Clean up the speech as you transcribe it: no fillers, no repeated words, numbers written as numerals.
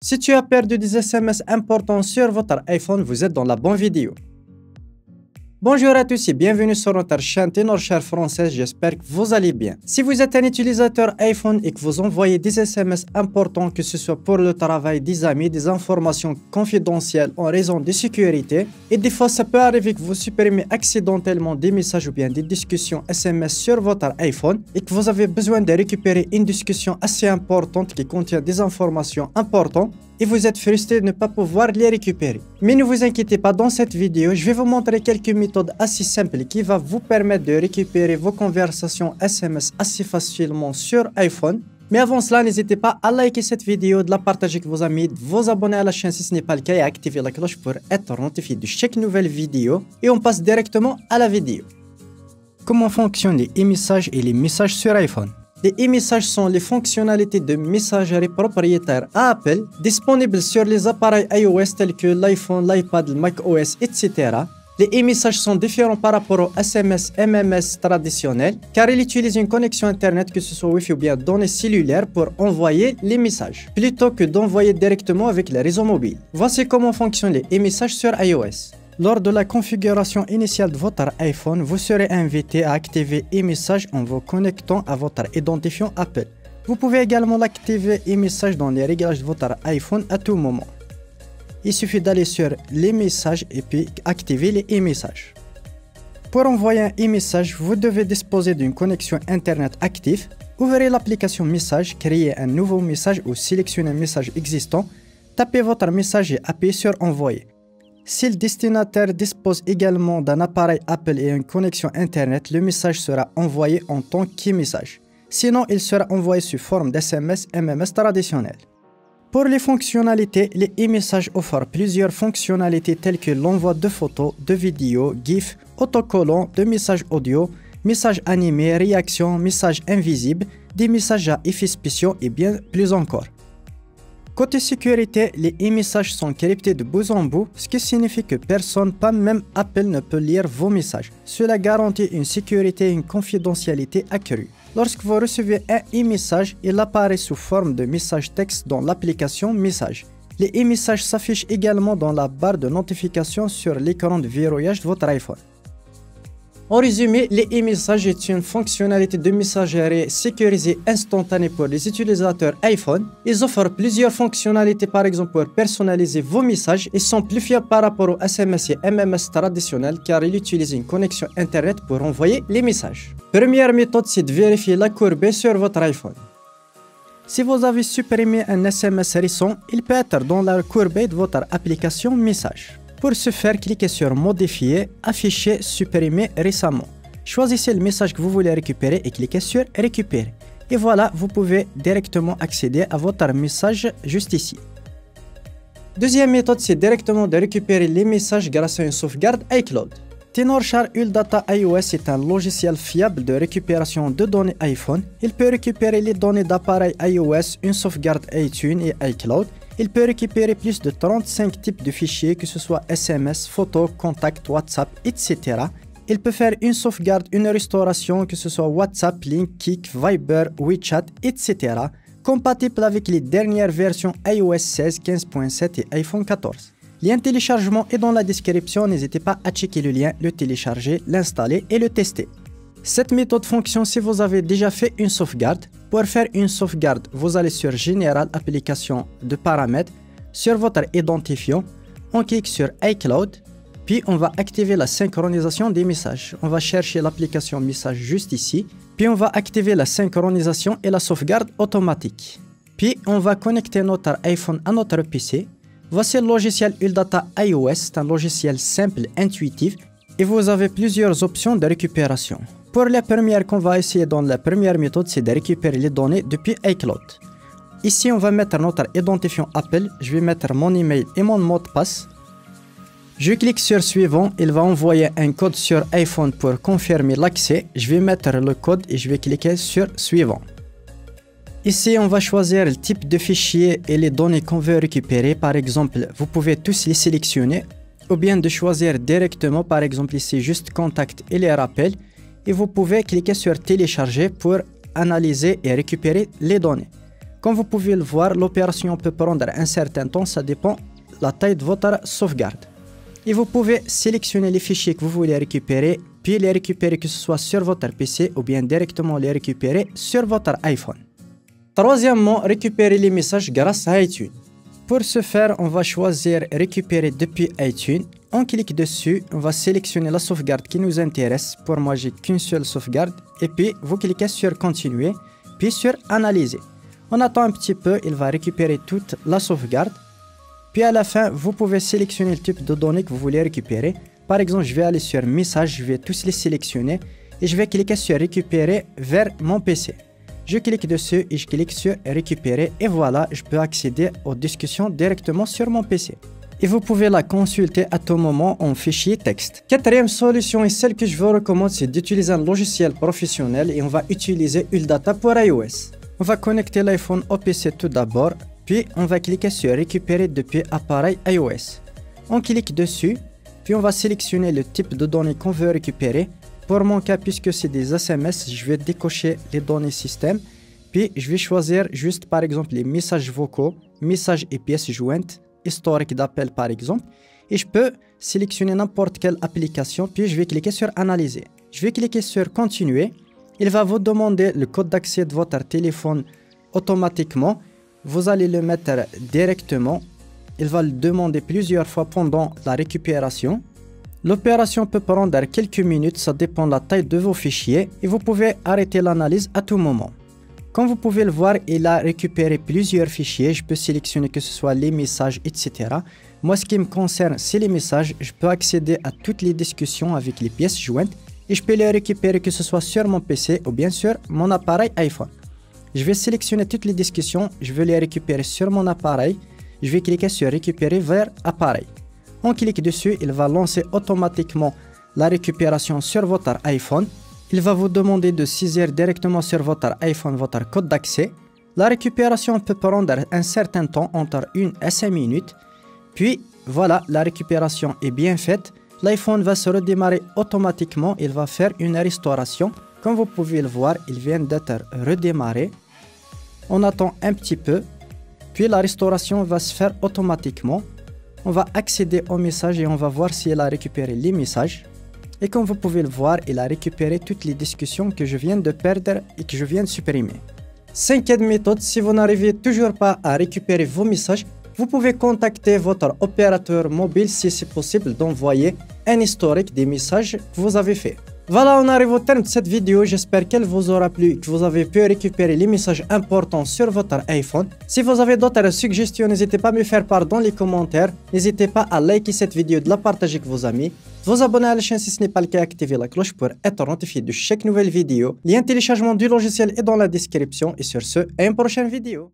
Si tu as perdu des SMS importants sur votre iPhone, vous êtes dans la bonne vidéo. Bonjour à tous et bienvenue sur notre chaîne Ténor Cher Française, j'espère que vous allez bien. Si vous êtes un utilisateur iPhone et que vous envoyez des SMS importants, que ce soit pour le travail, des amis, des informations confidentielles en raison de sécurité, et des fois ça peut arriver que vous supprimez accidentellement des messages ou bien des discussions SMS sur votre iPhone et que vous avez besoin de récupérer une discussion assez importante qui contient des informations importantes, et vous êtes frustré de ne pas pouvoir les récupérer. Mais ne vous inquiétez pas, dans cette vidéo, je vais vous montrer quelques méthodes assez simples qui vont vous permettre de récupérer vos conversations SMS assez facilement sur iPhone. Mais avant cela, n'hésitez pas à liker cette vidéo, de la partager avec vos amis, de vous abonner à la chaîne si ce n'est pas le cas et à activer la cloche pour être notifié de chaque nouvelle vidéo. Et on passe directement à la vidéo. Comment fonctionnent les e-messages et les messages sur iPhone? Les e-messages sont les fonctionnalités de messagerie propriétaires à Apple, disponibles sur les appareils iOS tels que l'iPhone, l'iPad, le macOS, etc. Les e-messages sont différents par rapport aux SMS, MMS traditionnels, car ils utilisent une connexion Internet, que ce soit Wi-Fi ou bien données cellulaires, pour envoyer les messages, plutôt que d'envoyer directement avec les réseaux mobiles. Voici comment fonctionnent les e-messages sur iOS. Lors de la configuration initiale de votre iPhone, vous serez invité à activer e-message en vous connectant à votre identifiant Apple. Vous pouvez également l'activer e-message dans les réglages de votre iPhone à tout moment. Il suffit d'aller sur les messages et puis activer les e-messages. Pour envoyer un e-message, vous devez disposer d'une connexion Internet active. Ouvrez l'application Message, créez un nouveau message ou sélectionnez un message existant. Tapez votre message et appuyez sur Envoyer. Si le destinataire dispose également d'un appareil Apple et une connexion Internet, le message sera envoyé en tant qu'e-message. Sinon, il sera envoyé sous forme d'SMS MMS traditionnel. Pour les fonctionnalités, les e-messages offrent plusieurs fonctionnalités telles que l'envoi de photos, de vidéos, GIF, autocollants, de messages audio, messages animés, réactions, messages invisibles, des messages à effets spéciaux et bien plus encore. Côté sécurité, les e-messages sont cryptés de bout en bout, ce qui signifie que personne, pas même Apple, ne peut lire vos messages. Cela garantit une sécurité et une confidentialité accrue. Lorsque vous recevez un e-message, il apparaît sous forme de message texte dans l'application Message. Les e-messages s'affichent également dans la barre de notification sur l'écran de verrouillage de votre iPhone. En résumé, les e-messages est une fonctionnalité de messagerie sécurisée instantanée pour les utilisateurs iPhone. Ils offrent plusieurs fonctionnalités, par exemple pour personnaliser vos messages, et sont plus fiables par rapport aux SMS et MMS traditionnels car ils utilisent une connexion Internet pour envoyer les messages. Première méthode, c'est de vérifier la courbée sur votre iPhone. Si vous avez supprimé un SMS récent, il peut être dans la courbée de votre application Message. Pour ce faire, cliquez sur Modifier, Afficher, Supprimer récemment. Choisissez le message que vous voulez récupérer et cliquez sur Récupérer. Et voilà, vous pouvez directement accéder à votre message juste ici. Deuxième méthode, c'est directement de récupérer les messages grâce à une sauvegarde iCloud. Tenorshare Uldata iOS est un logiciel fiable de récupération de données iPhone. Il peut récupérer les données d'appareils iOS, une sauvegarde iTunes et iCloud. Il peut récupérer plus de 35 types de fichiers, que ce soit SMS, photos, contacts, WhatsApp, etc. Il peut faire une sauvegarde, une restauration, que ce soit WhatsApp, Link, Kik, Viber, WeChat, etc. Compatible avec les dernières versions iOS 16, 15.7 et iPhone 14. Lien de téléchargement est dans la description, n'hésitez pas à checker le lien, le télécharger, l'installer et le tester. Cette méthode fonctionne si vous avez déjà fait une sauvegarde. Pour faire une sauvegarde, vous allez sur Général, Application de paramètres, sur votre identifiant, on clique sur iCloud, puis on va activer la synchronisation des messages. On va chercher l'application Message juste ici, puis on va activer la synchronisation et la sauvegarde automatique. Puis on va connecter notre iPhone à notre PC. Voici le logiciel Uldata iOS, c'est un logiciel simple, intuitif, et vous avez plusieurs options de récupération. Pour la première qu'on va essayer dans la première méthode, c'est de récupérer les données depuis iCloud. Ici, on va mettre notre identifiant Apple. Je vais mettre mon email et mon mot de passe. Je clique sur Suivant. Il va envoyer un code sur iPhone pour confirmer l'accès. Je vais mettre le code et je vais cliquer sur Suivant. Ici, on va choisir le type de fichier et les données qu'on veut récupérer. Par exemple, vous pouvez tous les sélectionner ou bien de choisir directement, par exemple ici, juste Contact et les rappels. Et vous pouvez cliquer sur Télécharger pour analyser et récupérer les données. Comme vous pouvez le voir, l'opération peut prendre un certain temps, ça dépend de la taille de votre sauvegarde. Et vous pouvez sélectionner les fichiers que vous voulez récupérer, puis les récupérer que ce soit sur votre PC ou bien directement les récupérer sur votre iPhone. Troisièmement, récupérer les messages grâce à iTunes. Pour ce faire, on va choisir récupérer depuis iTunes. On clique dessus, on va sélectionner la sauvegarde qui nous intéresse. Pour moi, j'ai qu'une seule sauvegarde. Et puis, vous cliquez sur continuer, puis sur analyser. On attend un petit peu, il va récupérer toute la sauvegarde. Puis à la fin, vous pouvez sélectionner le type de données que vous voulez récupérer. Par exemple, je vais aller sur messages, je vais tous les sélectionner et je vais cliquer sur récupérer vers mon PC. Je clique dessus et je clique sur récupérer et voilà, je peux accéder aux discussions directement sur mon PC. Et vous pouvez la consulter à tout moment en fichier texte. Quatrième solution et celle que je vous recommande, c'est d'utiliser un logiciel professionnel et on va utiliser Uldata pour iOS. On va connecter l'iPhone au PC tout d'abord, puis on va cliquer sur récupérer depuis appareil iOS. On clique dessus, puis on va sélectionner le type de données qu'on veut récupérer. Pour mon cas, puisque c'est des SMS, je vais décocher les données système, puis je vais choisir juste par exemple les messages vocaux, messages et pièces jointes, historique d'appel par exemple, et je peux sélectionner n'importe quelle application, puis je vais cliquer sur analyser. Je vais cliquer sur continuer. Il va vous demander le code d'accès de votre téléphone automatiquement. Vous allez le mettre directement. Il va le demander plusieurs fois pendant la récupération. L'opération peut prendre quelques minutes, ça dépend de la taille de vos fichiers et vous pouvez arrêter l'analyse à tout moment. Comme vous pouvez le voir, il a récupéré plusieurs fichiers. Je peux sélectionner que ce soit les messages, etc. Moi, ce qui me concerne, c'est les messages. Je peux accéder à toutes les discussions avec les pièces jointes. Et je peux les récupérer que ce soit sur mon PC ou bien sur mon appareil iPhone. Je vais sélectionner toutes les discussions, je vais les récupérer sur mon appareil. Je vais cliquer sur récupérer vers appareil. On clique dessus, il va lancer automatiquement la récupération sur votre iPhone. Il va vous demander de saisir directement sur votre iPhone votre code d'accès. La récupération peut prendre un certain temps, entre 1 à 5 minutes. Puis voilà, la récupération est bien faite. L'iPhone va se redémarrer automatiquement, il va faire une restauration. Comme vous pouvez le voir, il vient d'être redémarré. On attend un petit peu, puis la restauration va se faire automatiquement. On va accéder au message et on va voir si elle a récupéré les messages. Et comme vous pouvez le voir, il a récupéré toutes les discussions que je viens de perdre et que je viens de supprimer. Cinquième méthode, si vous n'arrivez toujours pas à récupérer vos messages, vous pouvez contacter votre opérateur mobile si c'est possible d'envoyer un historique des messages que vous avez fait. Voilà, on arrive au terme de cette vidéo. J'espère qu'elle vous aura plu, que vous avez pu récupérer les messages importants sur votre iPhone. Si vous avez d'autres suggestions, n'hésitez pas à me faire part dans les commentaires. N'hésitez pas à liker cette vidéo, de la partager avec vos amis, de vous abonner à la chaîne si ce n'est pas le cas, activez la cloche pour être notifié de chaque nouvelle vidéo. Lien téléchargement du logiciel est dans la description. Et sur ce, à une prochaine vidéo.